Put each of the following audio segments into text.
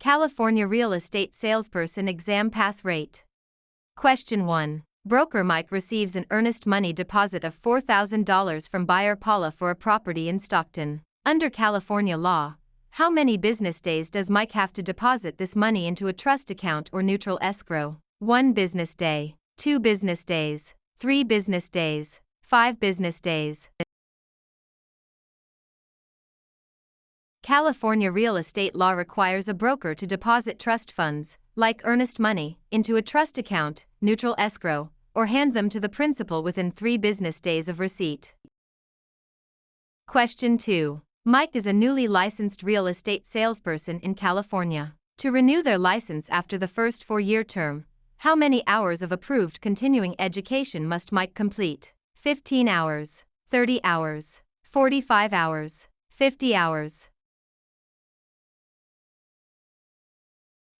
California real estate salesperson exam pass rate. Question 1. Broker Mike receives an earnest money deposit of $4,000 from buyer Paula for a property in Stockton. Under California law, how many business days does Mike have to deposit this money into a trust account or neutral escrow? 1 business day, 2 business days, 3 business days, 5 business days. California real estate law requires a broker to deposit trust funds, like earnest money, into a trust account, neutral escrow, or hand them to the principal within 3 business days of receipt. Question 2. Mike is a newly licensed real estate salesperson in California. To renew their license after the first 4-year term, how many hours of approved continuing education must Mike complete? 15 hours, 30 hours, 45 hours, 50 hours.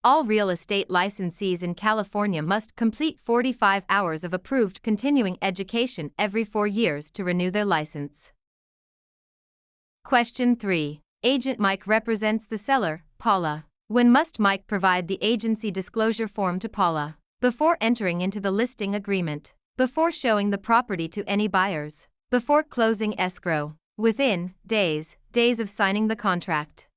All real estate licensees in California must complete 45 hours of approved continuing education every 4 years to renew their license. Question 3. Agent Mike represents the seller, Paula. When must Mike provide the agency disclosure form to Paula? Before entering into the listing agreement, before showing the property to any buyers, before closing escrow, within days of signing the contract.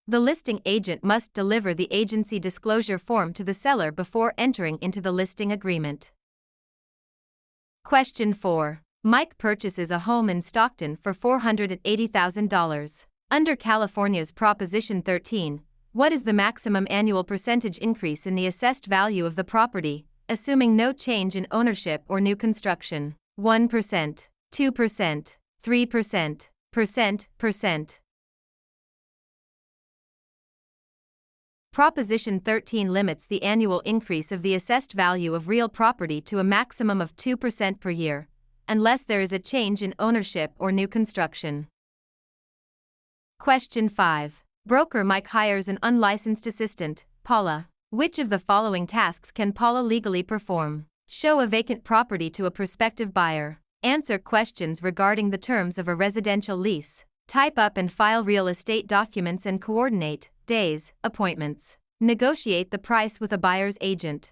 The listing agent must deliver the agency disclosure form to the seller before entering into the listing agreement. Question 4. Mike purchases a home in Stockton for $480,000. Under California's Proposition 13, what is the maximum annual percentage increase in the assessed value of the property, assuming no change in ownership or new construction? 1%, 2%, 3%, percent. Proposition 13 limits the annual increase of the assessed value of real property to a maximum of 2% per year, unless there is a change in ownership or new construction. Question 5. Broker Mike hires an unlicensed assistant, Paula. Which of the following tasks can Paula legally perform? Show a vacant property to a prospective buyer. Answer questions regarding the terms of a residential lease. Type up and file real estate documents and coordinate days, appointments. Negotiate the price with a buyer's agent.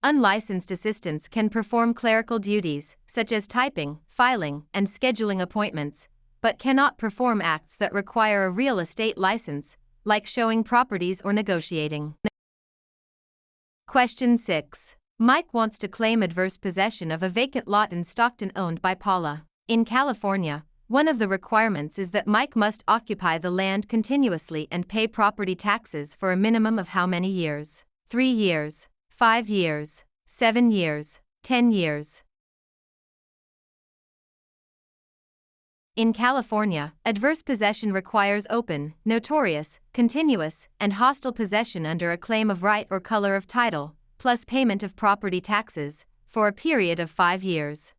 Unlicensed assistants can perform clerical duties, such as typing, filing, and scheduling appointments, but cannot perform acts that require a real estate license, like showing properties or negotiating. Question 6. Mike wants to claim adverse possession of a vacant lot in Stockton owned by Paula. In California, one of the requirements is that Mike must occupy the land continuously and pay property taxes for a minimum of how many years? 3 years, 5 years, 7 years, 10 years. In California, adverse possession requires open, notorious, continuous, and hostile possession under a claim of right or color of title, plus payment of property taxes, for a period of 5 years.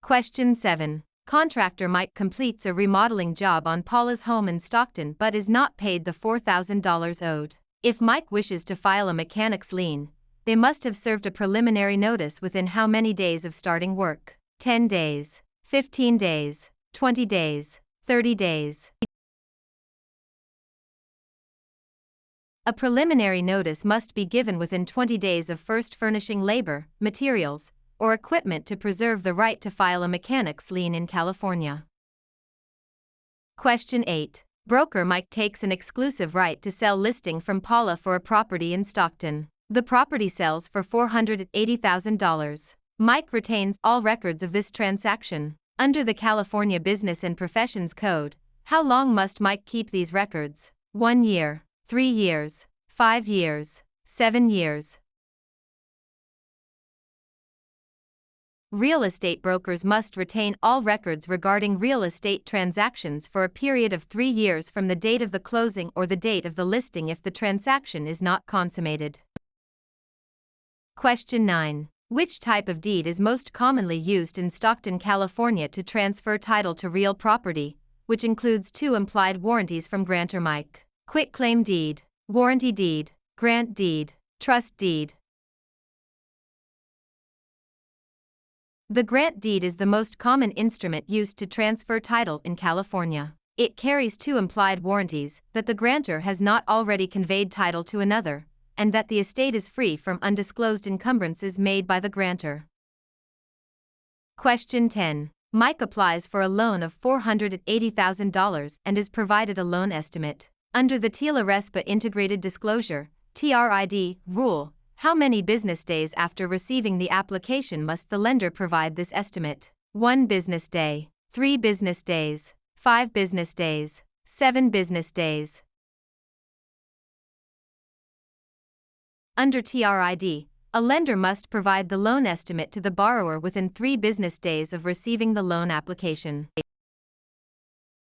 Question 7. Contractor Mike completes a remodeling job on Paula's home in Stockton but is not paid the $4,000 owed. If Mike wishes to file a mechanic's lien, they must have served a preliminary notice within how many days of starting work? 10 days, 15 days, 20 days, 30 days. A preliminary notice must be given within 20 days of first furnishing labor, materials, or equipment to preserve the right to file a mechanic's lien in California. Question 8. Broker Mike takes an exclusive right to sell listing from Paula for a property in Stockton. The property sells for $480,000. Mike retains all records of this transaction. Under the California Business and Professions Code, how long must Mike keep these records? 1 year, 3 years, 5 years, 7 years. Real estate brokers must retain all records regarding real estate transactions for a period of 3 years from the date of the closing or the date of the listing if the transaction is not consummated. Question 9. Which type of deed is most commonly used in Stockton, California to transfer title to real property, which includes 2 implied warranties from grantor Mike? Quitclaim deed, warranty deed, grant deed, trust deed. The grant deed is the most common instrument used to transfer title in California. It carries two implied warranties: that the grantor has not already conveyed title to another, and that the estate is free from undisclosed encumbrances made by the grantor. Question 10. Mike applies for a loan of $480,000 and is provided a loan estimate. Under the TILA-RESPA Integrated Disclosure (TRID) rule, how many business days after receiving the application must the lender provide this estimate? 1 business day, 3 business days, 5 business days, 7 business days. Under TRID, a lender must provide the loan estimate to the borrower within 3 business days of receiving the loan application.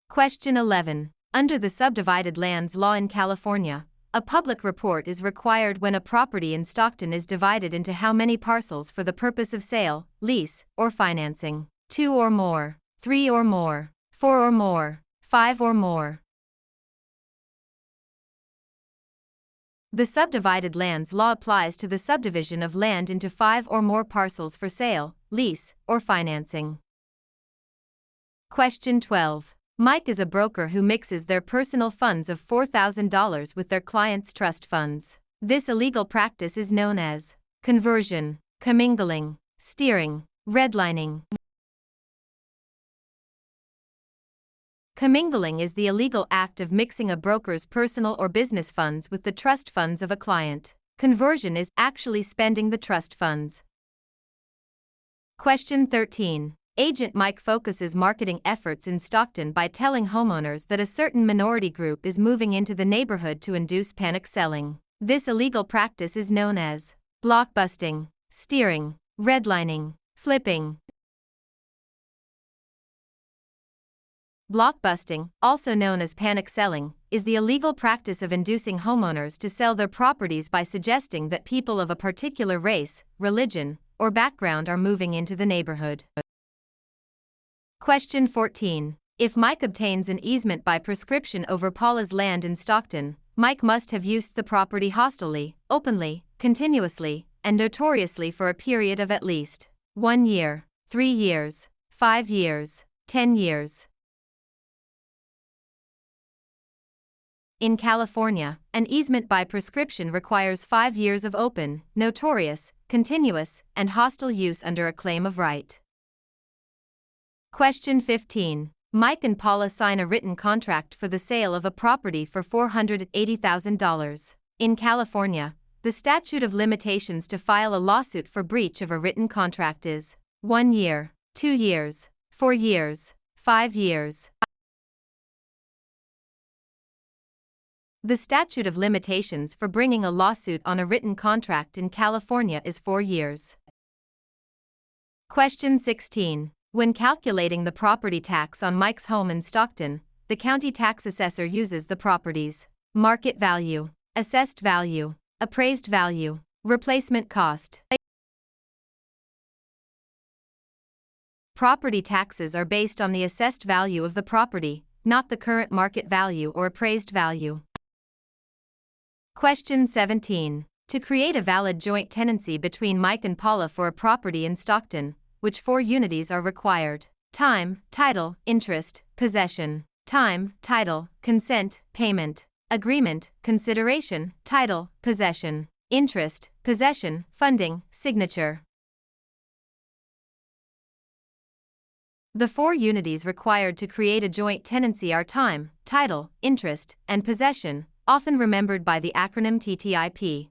Question 11. Under the Subdivided Lands Law in California, a public report is required when a property in Stockton is divided into how many parcels for the purpose of sale, lease, or financing? 2 or more, 3 or more, 4 or more, 5 or more. The Subdivided Lands Law applies to the subdivision of land into 5 or more parcels for sale, lease, or financing. Question 12. Mike is a broker who mixes their personal funds of $4,000 with their clients' trust funds. This illegal practice is known as conversion, commingling, steering, redlining. Commingling is the illegal act of mixing a broker's personal or business funds with the trust funds of a client. Conversion is actually spending the trust funds. Question 13. Agent Mike focuses marketing efforts in Stockton by telling homeowners that a certain minority group is moving into the neighborhood to induce panic selling. This illegal practice is known as blockbusting, steering, redlining, flipping. Blockbusting, also known as panic selling, is the illegal practice of inducing homeowners to sell their properties by suggesting that people of a particular race, religion, or background are moving into the neighborhood. Question 14. If Mike obtains an easement by prescription over Paula's land in Stockton, Mike must have used the property hostilely, openly, continuously, and notoriously for a period of at least 1 year, 3 years, 5 years, 10 years. In California, an easement by prescription requires 5 years of open, notorious, continuous, and hostile use under a claim of right. Question 15. Mike and Paula sign a written contract for the sale of a property for $480,000. In California, the statute of limitations to file a lawsuit for breach of a written contract is 1 year, 2 years, 4 years, 5 years. The statute of limitations for bringing a lawsuit on a written contract in California is 4 years. Question 16. When calculating the property tax on Mike's home in Stockton, the county tax assessor uses the property's market value, assessed value, appraised value, replacement cost. Property taxes are based on the assessed value of the property, not the current market value or appraised value. Question 17. To create a valid joint tenancy between Mike and Paula for a property in Stockton, which 4 unities are required? Time, title, interest, possession. Time, title, consent, payment. Agreement, consideration, title, possession. Interest, possession, funding, signature. The 4 unities required to create a joint tenancy are time, title, interest, and possession, often remembered by the acronym TTIP.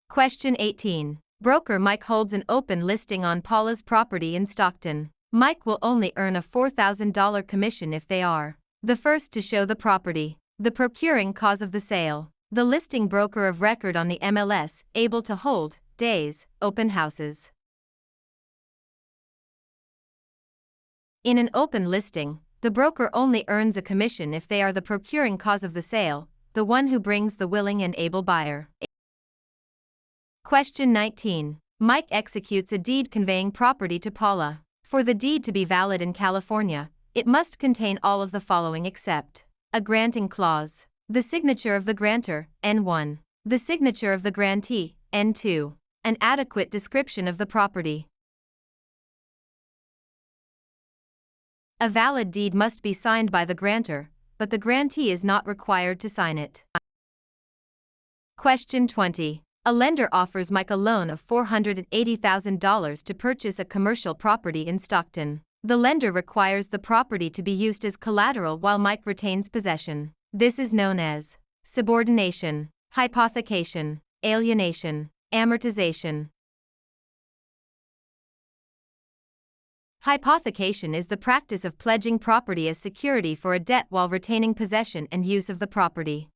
Question 18. Broker Mike holds an open listing on Paula's property in Stockton. Mike will only earn a $4,000 commission if they are the first to show the property, the procuring cause of the sale, the listing broker of record on the MLS, able to hold days, open houses. In an open listing, the broker only earns a commission if they are the procuring cause of the sale, the one who brings the willing and able buyer. Question 19. Mike executes a deed conveying property to Paula. For the deed to be valid in California, it must contain all of the following except a granting clause, the signature of the grantor, N1, the signature of the grantee, N2, an adequate description of the property. A valid deed must be signed by the grantor, but the grantee is not required to sign it. Question 20. A lender offers Mike a loan of $480,000 to purchase a commercial property in Stockton. The lender requires the property to be used as collateral while Mike retains possession. This is known as subordination, hypothecation, alienation, amortization. Hypothecation is the practice of pledging property as security for a debt while retaining possession and use of the property.